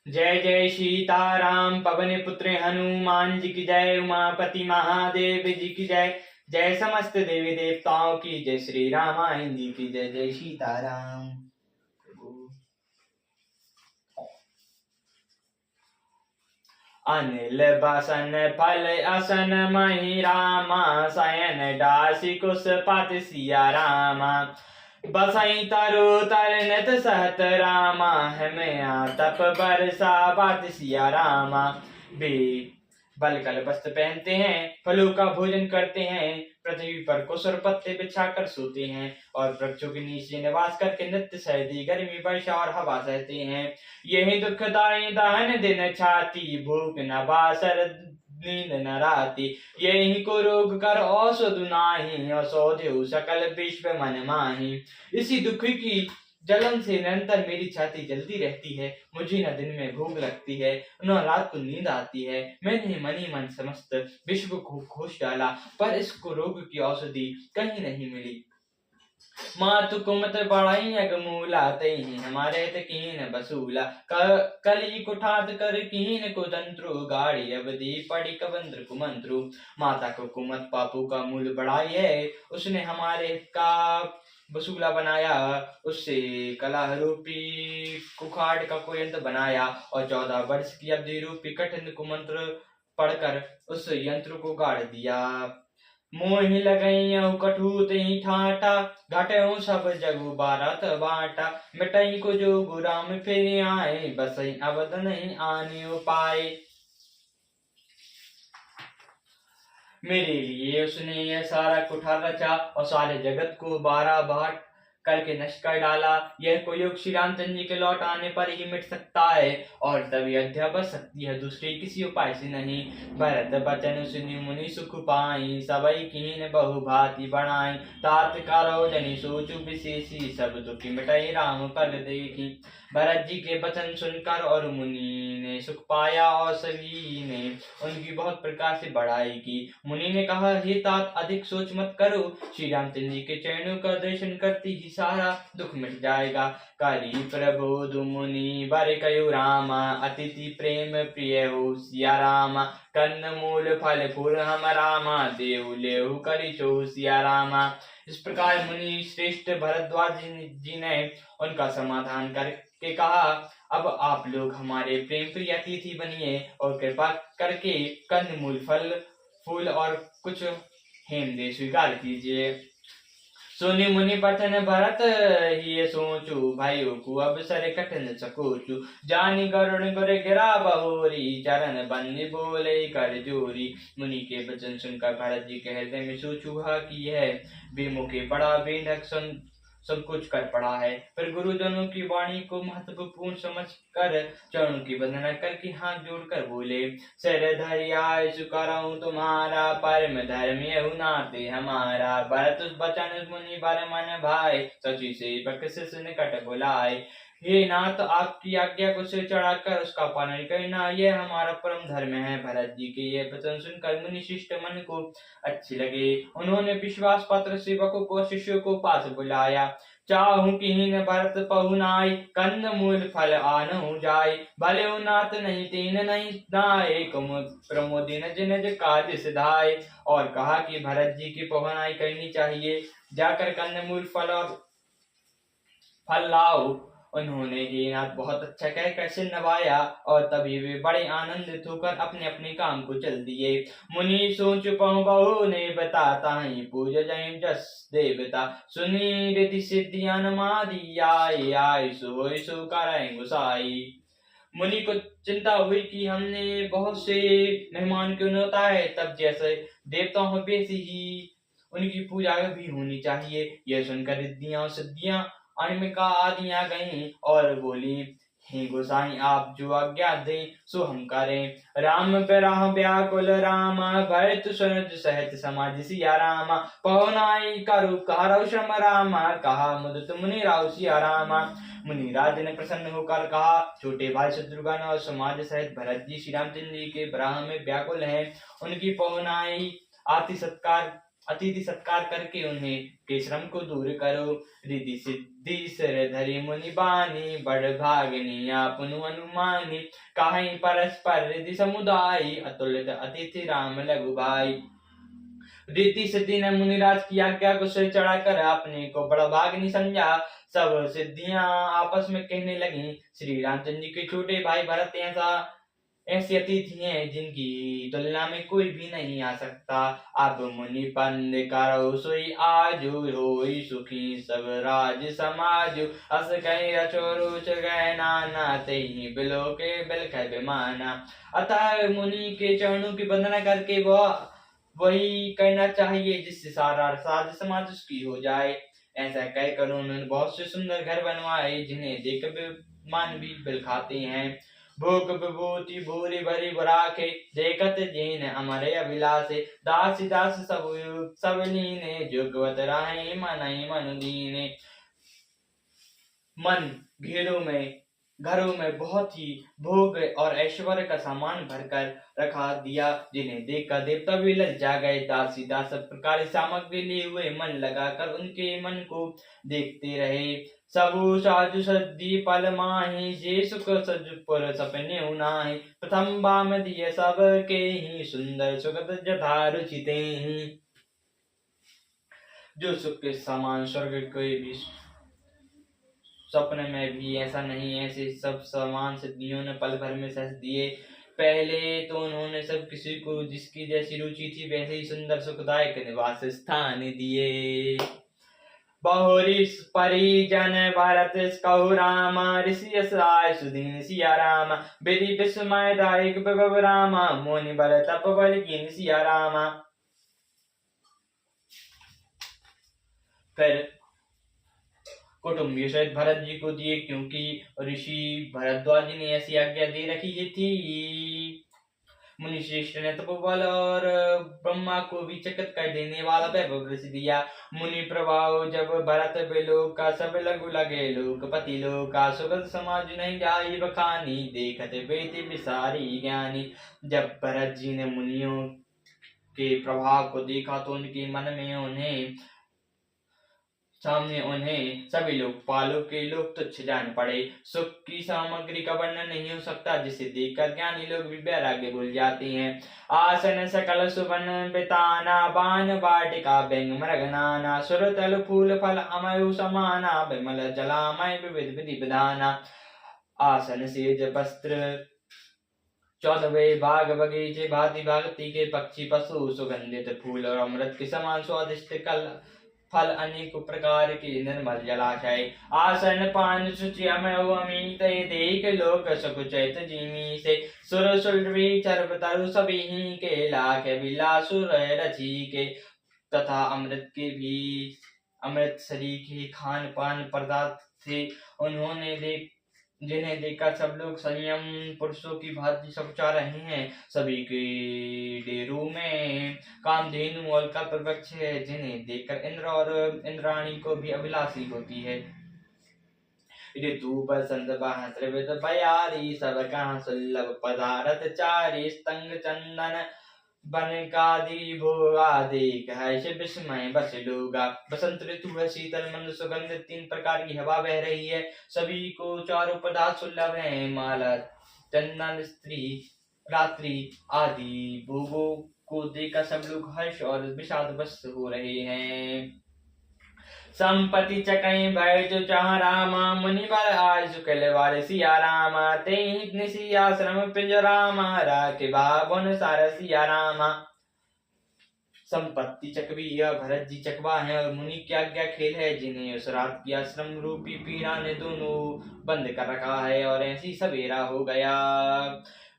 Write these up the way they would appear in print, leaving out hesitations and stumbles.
जय जय सीताराम पवन पुत्र हनुमान जी की जय, उमापति महादेव जी की जय। जय समस्त देवी देवताओं की जय, श्री रामायण जी की जय। जय सीताराम। अनिल बसन फल असन मही रामा, शयन दासी कुश पत सिया रामा। बसई तरु तरनत सहत रामा, हमें तप बरसा बात सिया रामा। बे बलकल वस्त्र पहनते हैं, फलों का भोजन करते हैं, पृथ्वी पर कुसुर पत्ते बिछाकर सोते हैं और वृक्षों के नीचे निवास करके नित्य सर्दी गर्मी वर्षा और हवा सहते हैं। यही दुखदाई दहन दिन छाती, भूख न बासर नींद न राती। यही को रोग कर औषध नाही, औषधि सकल विश्व मन माही। इसी दुख की जलन से निरंतर मेरी छाती जलती रहती है, मुझे न दिन में भूख लगती है न रात को नींद आती है। मैंने मन ही मन समस्त विश्व को खोज डाला, पर इसको रोग की औषधि कहीं नहीं मिली। मातु कुमत बढ़ाई अगमूला, तही हमारे कीन बसूला। कली कुठात कर कीन कुदंत्रु, गाड़ी अवधि पड़ी कबंद्र कुमंत्रु। माता को कुमत पापू का मूल बढ़ाई है, उसने हमारे का वसूला बनाया। उससे कलह रूपी कुखाड़ का कोई यंत्र बनाया और 14 वर्ष की अवधि रूपी कठिन कुमंत्र पढ़कर उस यंत्र को गाड़ दिया। मोहि लगई कठूत ही ठाटा, घटऊ सब जगु बारत बाटा। मिटई को जो गुराम फिर आए, बसई अवध नहीं आने उपाय। मेरे लिए उसने यह सारा कुठार रचा और सारे जगत को 12 बाट करके नष्ट कर डाला। यह कोई योग श्री रामचंद्र जी के लौट आने पर ही मिट सकता है और तब अयोध्या बच सकती है, दूसरे किसी उपाय से नहीं। भरत बचन सुनि मुनि सुख पाई, सबई कीन बहु भांति बनाई। तात करो जनि सोचु विशेषी, सब दुखी मिटाई राम पग देखी। भरत जी के वचन सुनकर और मुनि ने सुख पाया और सभी ने उनकी बहुत प्रकार से बड़ाई की। मुनि ने कहा, हे तात अधिक सोच मत करो, श्री रामचंद्र जी के चरणों का दर्शन करते ही सारा दुख मिट जाएगा। करी प्रबोध मुनि बर कयु रामा, अतिथि प्रेम प्रिय हो सिया रामा। कन्न मूल फल फूल हम रामा, देव लेहु करी चो सिया रामा। इस प्रकार मुनि श्रेष्ठ भरद्वाज जी ने उनका समाधान करके कहा, अब आप लोग हमारे प्रेम प्रिय अतिथि बनिए और कृपा करके कंद मूल फल फूल और कुछ हेमदे स्वीकार कीजिए। सुनि मुनि पठन भरत ही सोचू, भाइयों को अब सरे कठिन सकोचू। जानी गरुण गुर गिरा बहोरी, चरण बंदी बोले कर जोरी। मुनि के वचन सुनकर भरत जी के हृदय में सोचूहा कि यह बेमुखे बड़ा बेढक सब कुछ कर पड़ा है। फिर गुरुजनों की वाणी को महत्वपूर्ण समझकर चरणों की वंदना करके हाथ जोड़कर बोले, सिर धरिया सुकरऊं तुम्हारा, परम धर्म यहु नाते हमारा। भरत उस बचन मुनि बर मन भाई, सची सेवक शिष निकट बुलाए। हे नाथ, आपकी आज्ञा को सिर चढ़ाकर उसका पालन करना यह हमारा परम धर्म है। भरत जी के ये वचन सुनकर मुनि शिष्ट मन को अच्छे लगे। उन्होंने विश्वास पात्र सेवकों को शिष्यों को पास बुलाया। चाहूं कीन भरत पहुनाई, कंद मूल फल आनहु जाय। भले नाथ नहीं तीन नहीं नाय, प्रमोदिन जिन कार्य सिधाय। और कहा कि भरत जी की पहुनाई करनी चाहिए, जाकर कंद मूल फल और फल लाओ। उन्होंने हे नाथ बहुत अच्छा कहकर सिर नवाया और तभी वे बड़े आनंदित होकर अपने अपने काम को चल दिए। मुनि सोच पहु बहु ने बताता ही, पूज जय जस देवता। सुनी रिधि सिद्धि अनुमादि, आय आय सोई सो कराएं गुसाई। मुनि को चिंता हुई कि हमने बहुत से मेहमान क्यों होता है, तब जैसे देवताओं में वैसी ही उनकी पूजा भी होनी चाहिए। यह सुनकर रिद्धियां सिद्धियां अनिमिका आदि आ गईं और बोली, हे गोसाई, आप जो आज्ञा दें सो हम करें। राम बिरह व्याकुल रामा, भरत सुनत सहित समाज सिया रामा। पहुनाई करु कारौ श्रम रामा, कहा मुदित मुनि राव सिया रामा। मुनि राज ने प्रसन्न होकर कहा, छोटे भाई शत्रुघ्न और समाज सहित भरत जी श्री रामचंद्र जी के विरह में व्याकुल हैं, उनकी पहुनाई आति सत्कार अतिथि सत्कार करके उन्हें के श्रम को दूर करो। रिद्धि सिद्धि सिर धरि मुनि बानी, बड़ भागनी आपनु अनुमानी। काहि परस्पर रिद्धि समुदाय, अतुलित अतिथि राम लघु भाई। रिद्धि सिद्धि ने मुनिराज की आज्ञा को सिर चढ़ाकर अपने को बड़ा भागनी समझा। सब सिद्धियां आपस में कहने लगी, श्री रामचंद्र जी के छोटे भाई भरत ऐसी अतिथि हैं जिनकी तुलना में कोई भी नहीं आ सकता। अब मुनि पंद करो सोई आजु, होई सुखी सब राज समाजु। अस कहीं रचो रुच गए नाना, तेहि बिलो के बिलख विमाना। अतः मुनि के चरणों की वंदना करके वही करना चाहिए जिससे सारा साज समाज उसकी हो जाए। ऐसा कहकर उन्होंने बहुत से सुंदर घर बनवाए, जिन्हें देख मान भी बिल खाते हैं। भोग विभूति भूरी भरी बुराखे, देखत जीन अमरे अभिलाषे। दासी दास सब लीने, जुगवत राहे मनहि मनु दीने। मन घरों में बहुत ही भोग और ऐश्वर्य का सामान भरकर रखा दिया, जिन्हें देखकर देवता भी लज्जा गए। दासी दास सब प्रकार सामग्री लिए हुए मन लगाकर उनके मन को देखते रहे। सबु साजु सद्दी पल माही, जे सुख सजपुर सपने उनाही। प्रथम बाम दिए सब के ही, सुंदर सुगत जथा रुचिते ही। जो सुख के समान स्वर्ग कोई भी स्वप्न में भी ऐसा नहीं, ऐसे सब समान सिद्धियों ने पल भर में सस दिए। पहले तो उन्होंने सब किसी को जिसकी जैसी रुचि थी वैसे ही सुंदर सुखदायक निवास स्थान दिए। बहुरी परिजन भरत कहु रामा, ऋषि असराय सुदीन सिया रामा। विधि विस्मय दायक विभव रामा, मुनि बल तप बल कीन सिया रामा। फिर कुटुंबी सहित भरत जी को दिए, क्योंकि ऋषि भरद्वाज जी ने ऐसी आज्ञा दे रखी थी। मुनि श्रेष्ठ ने तपोबल और ब्रह्मा को भी चकित कर देने वाला वैभव दिया। मुनि प्रभाव जब भरत बिलो का, सब लघु लगे लोकपति लोग का। सुगत समाज नहीं जाई बखानी, देखते बेते विसारी ज्ञानी। जब भरत जी ने मुनियों के प्रभाव को देखा तो उनके मन में उन्हें सभी लोग पालों के लोग तुच्छ जान पड़े। सुख की सामग्री का वर्णन नहीं हो सकता, जिसे देखकर ज्ञानी लोग भी वैराग्य भूल जाते हैं। आसन सकल सुवन बिताना, बान वाटिका व्यंग मृग नाना। सुर तल फूल फल अमय समाना, विमल जलामय विविध विधि विधाना। आसन सेज वस्त्र 14वें भाग बगीचे भांति भांति के पक्षी पशु, सुगंधित फूल और अमृत के समान स्वादिष्ट फल, अनेक प्रकार के निर्मल जलाशय। आसन पान शुचि अमय अमित, देख लोक सकुचैत जिमी से। सुर सुरभि चर्व तरु सभी के, लाख बिलासुर रची के। तथा अमृत सरीखे खान पान पदार्थ थे। उन्होंने जिन्हें देखकर सब लोग संयम पुरुषों की भांति सकुचा रहे हैं। सभी के डेरों में कामधेनु और कल्पवृक्ष है, जिन्हें देखकर इंद्र और इंद्राणी को भी अभिलाषी होती है। ऋतु बसंत बहस त्रिविध बयारी, सब कहाँ सुलभ पदार्थ चारी। स्तंग चंदन बनकादि भोगा, देख है विस्मय बस लोगा। बसंत ऋतु है, शीतल मंद सुगंधित 3 प्रकार की हवा बह रही है। सभी को चारों पदार्थ सुलभ है। माला चंदन स्त्री रात्रि आदि भोगों को देखकर सब लोग हर्ष और विषाद बस हो रहे हैं। संपत्ति चकई भय जो चाह रामा, मुनि बल आय सुकल वार सिया रामा। ते निसी आश्रम पिंजरामा, राखे बाबुन सार सिया रामा। संपत्ति चकवी यह भरत जी चकवा है और मुनि की आज्ञा खेल है, जिन्हें उस रात की आश्रम रूपी पीड़ा ने दोनों बंद कर रखा है। और ऐसी सवेरा हो गया।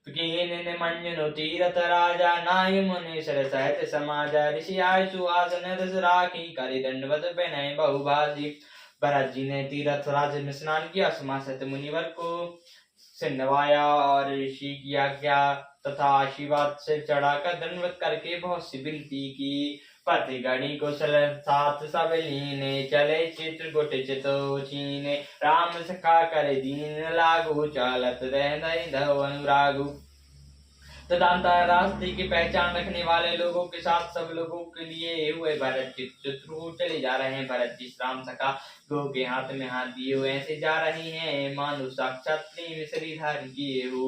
मंजनो तीरथ राजा, नाय मुनि सर सहत समाजा। ऋषि आय सुहासन रस राखी, करि दंडवत विनय बहुभाषी। भरत जी ने तीरथ राज में स्नान किया, समासत मुनिवर को सिर नवाया और ऋषि की आज्ञा तथा आशीर्वाद से चढ़ाकर दंडवत करके बहुत सी विनती की। पति गणी कुशल साथ सब लीने, चले चित्रकूट चितो छीने। राम सखा कर दीन लागू, चालत रहन अनुरागु। तदंतर रास्ते की पहचान रखने वाले लोगों के साथ सब लोगों के लिए हुए भरत जी शत्रुघ्न चले जा रहे हैं। भरत जी राम सखा गो के हाथ में हाथ दिए हुए ऐसे जा रहे हैं मानो साक्षात प्रेम श्रीधारी किए हो।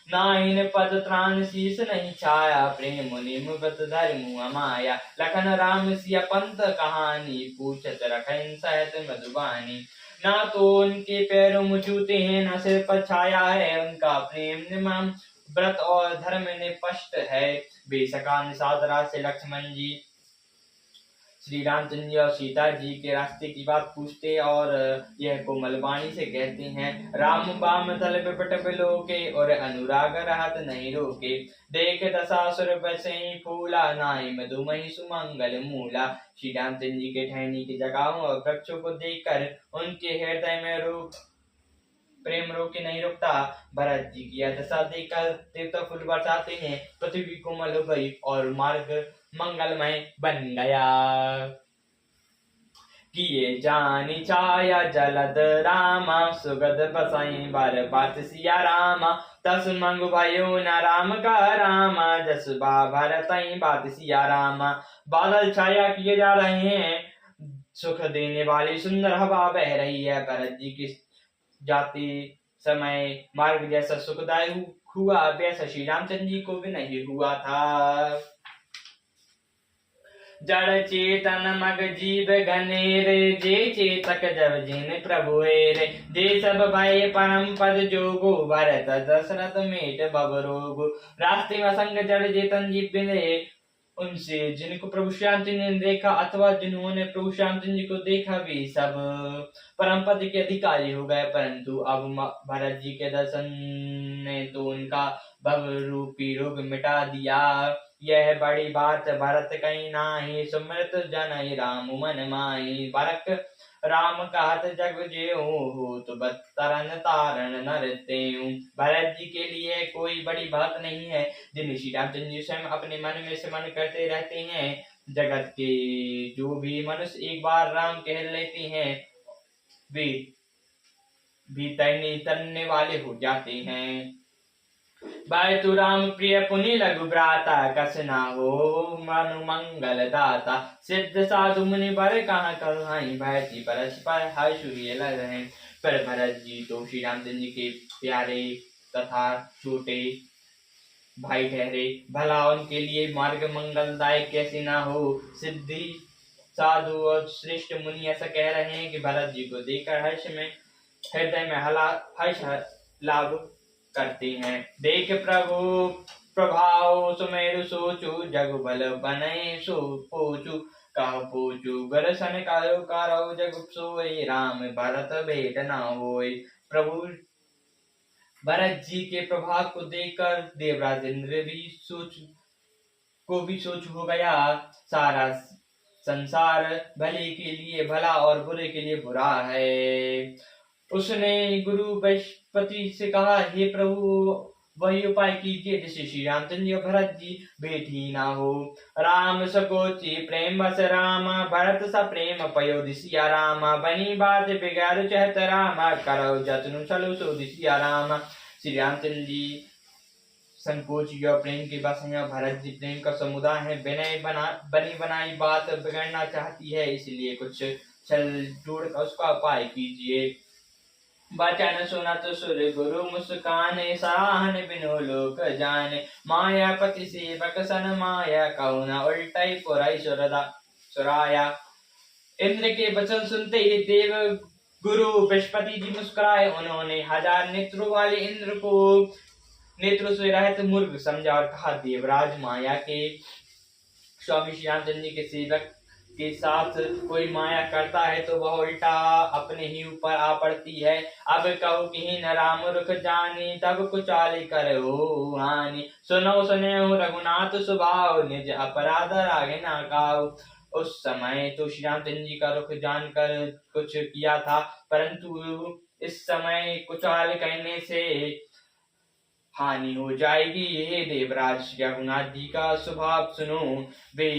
नाइन पद त्राण शीस नहीं छाया प्रेम मुनि मुगत धर्म माया। लखन राम सिया पंत कहानी पूछत रखन सहत मधुबानी। ना तो उनके पैरों में जूते हैं ना सिर पर छाया है उनका प्रेम निमम व्रत और धर्म निपष्ट है। बेसका निषाद राज से लक्ष्मण जी श्री रामचंद्र जी और सीता जी के रास्ते की बात पूछते और यह कोमल वाणी से कहते हैं। राम बाम तल बिपट बिलोके और अनुराग रहत नहीं रोके। देख दशासुर बसे फूला नाई मधुमही सुमंगल मूला। श्री रामचंद्र जी के ठहरने की जगहों और वृक्षों को देखकर उनके हृदय में प्रेम रोके नहीं रुकता। भरत जी की यह दशा देखकर देवता फूल बरसाते हैं। पृथ्वी कोमल हो गई और मार्ग मंगलमय बन गया। किए जानी छाया जलद रामा सुगद बसाई बार बात सिया रामा। तस मंग भयो न राम का रामा जस भरत बात सिया रामा। बादल छाया किए जा रहे हैं सुख देने वाली सुंदर हवा बह रही है। भरत जी की जाते समय मार्ग जैसा सुखदायी हुआ वैसा श्री रामचंद्र जी को भी नहीं हुआ था। जड़ चेतन मग जीव घनेरे जे चेतक जब जिन प्रभु रे। जे सब भय परम पद जोगो भरत दशरथ मेट बब रोगो। रास्ते में असंग जड़ चेतन जीव मिले उनसे जिनको प्रभु श्याम चंद्र ने देखा अथवा जिन्होंने प्रभु श्याम चंद्र जी को देखा भी सब परम पद के अधिकारी हो गए। परंतु अब भरत जी के दर्शन ने तो उनका भव रूपी रोग मिटा दिया। यह बड़ी बात भरत कहीं नाही सुमृत जनई राम मन माही। भरत राम कहत जग जेऊ हो तो तरन तारण नर तेऊ। भरत जी के लिए कोई बड़ी बात नहीं है जिन्हें श्री रामचंद्र जी स्वयं अपने मन में स्मरण करते रहते हैं। जगत के जो भी मनुष्य एक बार राम कह लेते हैं वे भी तैरने वाले हो जाते हैं। भाई तू राम प्रिय पुनि लघु भ्राता कस ना हो मनु मंगल दाता। सिद्ध साधु मुनि बर कहाँ कहाई भरती परस्पर हर्ष हुए लग रहे। पर भरत जी तो श्री रामचंद्र जी के प्यारे तथा छोटे भाई ठहरे। भला उनके लिए मार्ग मंगलदायक कैसे ना हो। सिद्धि साधु और श्रेष्ठ मुनि ऐसा कह रहे हैं कि भरत जी को देखकर हृदय में हर्ष लाभ करते हैं। देख प्रभु प्रभाव सुमेरु सोचु जग बल बने सो पोचु। कह पोचु गरसन करो करो जग सोई राम भरत भेट न होय। प्रभु भरत जी के प्रभाव को देखकर देवराज इंद्र भी सोच हो गया। सारा संसार भले के लिए भला और बुरे के लिए बुरा है। उसने गुरु बृहस्पति से कहा हे प्रभु वही उपाय कीजिए जिससे श्री रामचंद्र भरत जी भेंट ही ना हो। राम सकोची प्रेम बस रामा भरत सा प्रेम पयो दिसिया रामा। बनी बात बिगाड़ चहत रामा करो जतनु चलो सो दिसिया रामा। श्री रामचंद्र जी संकोच या प्रेम के बस हैं। भरत जी प्रेम का समुदाय है। बनी बनाई बात बिगड़ना चाहती है इसलिए कुछ छल जोड़ कर उसका उपाय कीजिए। बचन सुनत सुर गुरु मुस्काने सराहन बिनो लोक जाने। मायापति सेवक सन माया कहो न उल्टाई पुराई सुराया। इंद्र के वचन सुनते ही देव गुरु बृहस्पति जी मुस्कुराए। उन्होंने 1000 नेत्रों वाले इंद्र को नेत्रों से रहित मूर्ख समझा और कहा देवराज माया के स्वामी श्री रामचंद्र जी के सेवक के साथ कोई माया करता है तो वह उल्टा अपने ही ऊपर आ पड़ती है। अब कहो कि न राम रुख जानी तब कुचाली करो हानि। सुनो रघुनाथ स्वभाव निज अपराध रागे ना काओ। उस समय तो श्री रामचंद्र जी का रुख जानकर कुछ किया था परंतु इस समय कुचाल कहने से हानि हो जाएगी। ये देवराज रघुनाथ जी का स्वभाव सुनो। वे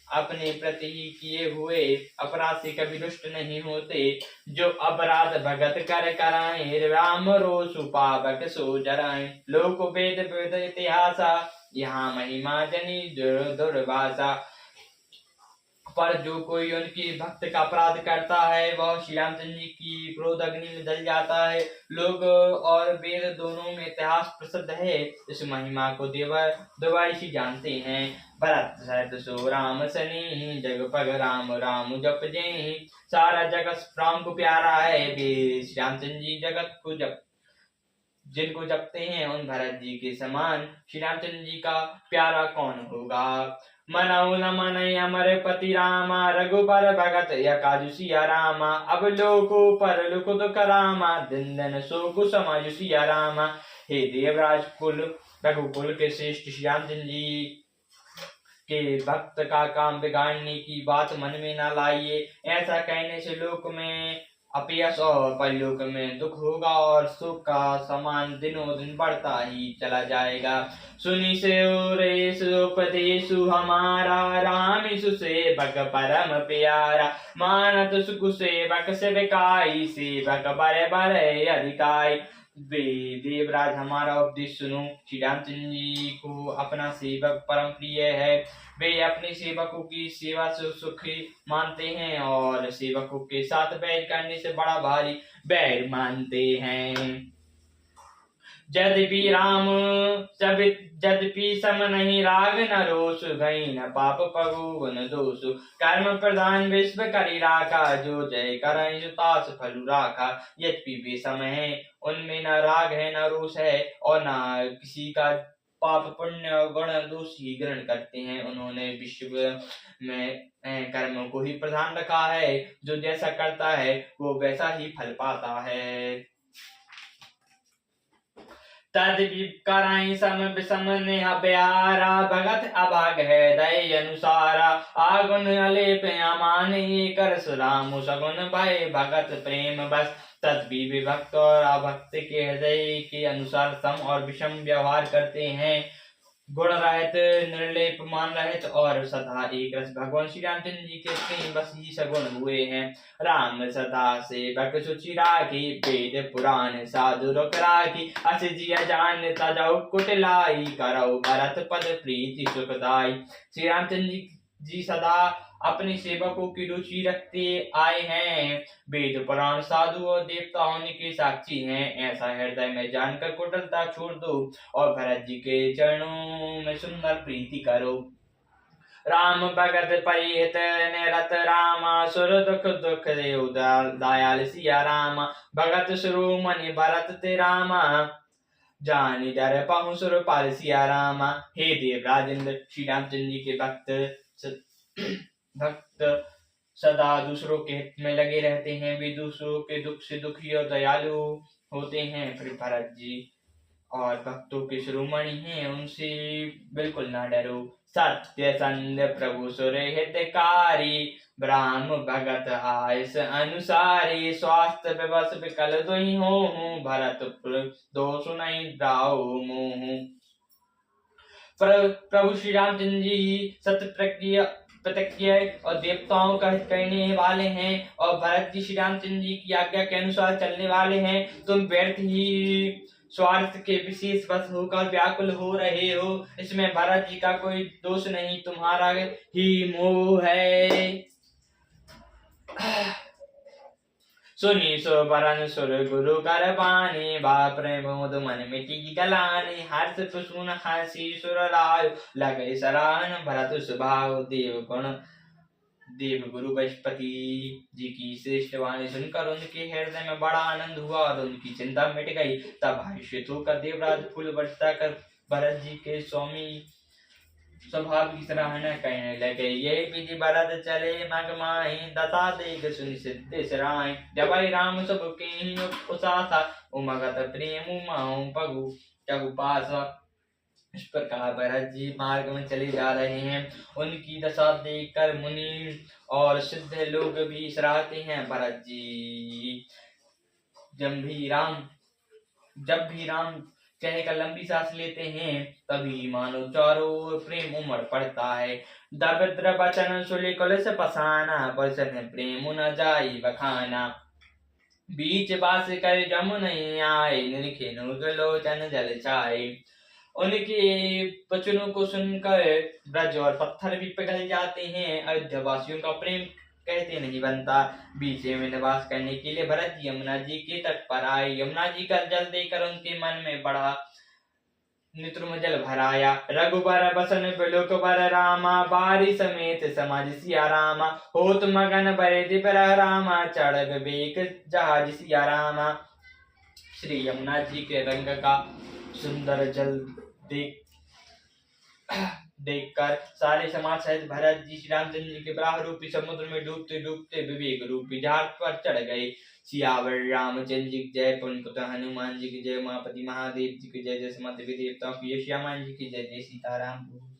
अपने प्रति किए हुए अपराध से कभी रुष्ट नहीं होते। जो अपराध भगत कर कराए, राम रोसु पावक सो जराए। लोक वेद वेद इतिहासा, यहाँ महिमा जनी दुर्भाषा। पर जो कोई उनकी भक्त का अपराध करता है, वह श्री रामचंद्र जी की क्रोध अग्नि में जल जाता है। लोग और वेद दोनों में इतिहास प्रसिद्ध है। इस महिमा को देवर्षि जानते हैं। भरत सहित सो राम सने, जग पग राम राम जप जेहि। सारा जगत राम को प्यारा है, वे श्री रामचंद्र जी जगत को जप जिनको जपते हैं, उन भरत जी के समान श्री रामचंद्र जी का प्यारा कौन होगा। मनऊ न मनई अमर पति रामा, रघुबर भगत यकाजु सिया रामा। अब लोको पर लुक दुख रामा, दिन दिन सोगु समाजु सिया रामा। हे देवराज कुल रघुकुल के श्रेष्ठ श्री रामचंद्र जी के भक्त का काम बिगाड़ने की बात मन में न लाइए। ऐसा कहने से लोक में अपयश और परलोक में दुख होगा, और सुख का समान दिनों दिन बढ़ता ही चला जाएगा। सुनी से उपदेशु हमारा, राम सुसेवक परम प्यारा। मानत सुख सेवक सेवकाई, सेवक बड़े बड़े अधिकाई। देवराज हमारा उपदेश सुनो। श्री रामचंद्र जी को अपना सेवक परम प्रिय है। वे अपने सेवकों की सेवा से सुखी मानते हैं, और सेवकों के साथ बैर करने से बड़ा भारी बैर मानते हैं। यद्यपि राम यद्यपि सम नहीं राग, न रोष गई न पाप पगु न दोष। कर्म प्रधान विश्व करी राखा, जो जय करई सुतास फलु राखा। यद्यपि वे सम है, उनमें न राग है न रोष है, और न किसी का पाप पुण्य गुण दोष ही ग्रहण करते हैं। उन्होंने विश्व में कर्म को ही प्रधान रखा है। जो जैसा करता है वो वैसा ही फल पाता है। तद कराई सम विषम नेह प्यारा, भगत अभाग है दय अनुसारा। आगुन अलेप अमानी, कर राम सगुन भय भगत प्रेम बस। तद्भी विभक्त और अभक्त के हृदय के अनुसार सम और विषम व्यवहार करते हैं। गुण रहित निर्लेप मान रहित और सदा एक रस भगवान श्री रामचंद्र जी के प्रेम बस ही सगुण हुए हैं। राम सदा सेवक सुचि राखी, वेद पुराण साधु रुख राखी। अस जिया जान तजौ कुटिलाई, करौ भरत पद प्रीति सुखदाई। श्री रामचंद्र जी सदा अपने सेवकों की रुचि रखते आए हैं। वेद पुराण साधु और देवता होने के साक्षी हैं। ऐसा हृदय में जानकर कुटिलता छोड़ दो, और भरत जी के चरणों में सुंदर प्रीति करो। राम भगत परिहित निरत रामा, सुर दुख दुख देव दयाल सिया रामा। भगत शिरोमणि भरत ते रामा, जानी डर पहु सुर पाल सिया रामा। हे देव राजेंद्र, श्री रामचंद्र जी के भक्त सदा दूसरों के हित में लगे रहते हैं। वे दूसरों के दुख से दुखी और दयालु होते हैं। फिर भरत जी और भक्तों के शिरोमणि हैं, उनसे बिल्कुल ना डरो। सत्य संध प्रभु सुर हितकारी, ब्राह्म भगत आयस अनुसारी। स्वास्थ्य विवश विकल दुहि होहु, भरत दोष नहीं दाओ मोहु। प्रभु श्री रामचंद्र जी सत्य प्रतिज्ञ और देवताओं का हित करने वाले हैं, और भरत जी श्री रामचंद्र जी की आज्ञा के अनुसार चलने वाले हैं। तुम व्यर्थ ही स्वार्थ के विशेष वश होकर व्याकुल हो रहे हो। इसमें भरत जी का कोई दोष नहीं, तुम्हारा ही मोह है। सुनी सो बरन सुर गुरु कर बानी, बा प्रेम मुद मन मिटी गलानी। हर्ष सुन हंसी सुर लाय, लगे सराहन भरत स्वभाव। देव गुरु बृहस्पति जी की श्रेष्ठ वाणी सुनकर उनके हृदय में बड़ा आनंद हुआ, और उनकी चिंता मिट गई। तब हर्षित होकर देवराज फूल बरसा कर भरत जी के स्वामी स्वभाव की सराहना करने लगे। ये विधि भरत चले मग माहि, दता देख सुनि सिद्धि सराय। जब राम सब के उसासा, उमगत प्रेम माहु पगु जगु पासा। इस प्रकार भरत जी मार्ग में चले जा रहे हैं। उनकी दशा देखकर मुनि और सिद्ध लोग भी सराहते हैं। भरत जी जब भी राम कहकर लंबी सांस लेते हैं। तभी मानो चारों ओर प्रेम उमड़ पड़ता है। दरिद्र बचन सुलि कुलस पसाना, बरसन प्रेम न जाई बखाना। बीच बास कर जमुन आए, निरखे लोचन जल छाए। उनके वचनों को सुनकर ब्रज और पत्थर भी पिघल जाते हैं। अयोध्या वासियों का प्रेम कहते नहीं बनता। बीच में निवास करने के लिए भरत जी यमुना जी के तट पर आए। यमुना जी का जल देकर उनके मन में बढ़ा नेत्र में जल भराया। रघुबर बसन बिलोक बर रामा, बारी समेत समाज सिया रामा। होत मगन बरे दिपर रामा, चढ़ विवेक जहाज सिया रामा। श्री यमुना जी के रंग का सुंदर जल देख देखकर सारे समाज सहित भरत जी श्री रामचंद्र जी के बराह रूपी समुद्र में डूबते डूबते विवेक रूपी जहाज पर चढ़ गए। सियावर रामचंद्र जी की जय, पवन पुत्र हनुमान जी की जय, उमापति महादेव जी की जय, जय समस्त देवताओं की जय, श्यामान जी की जय, जय सीताराम।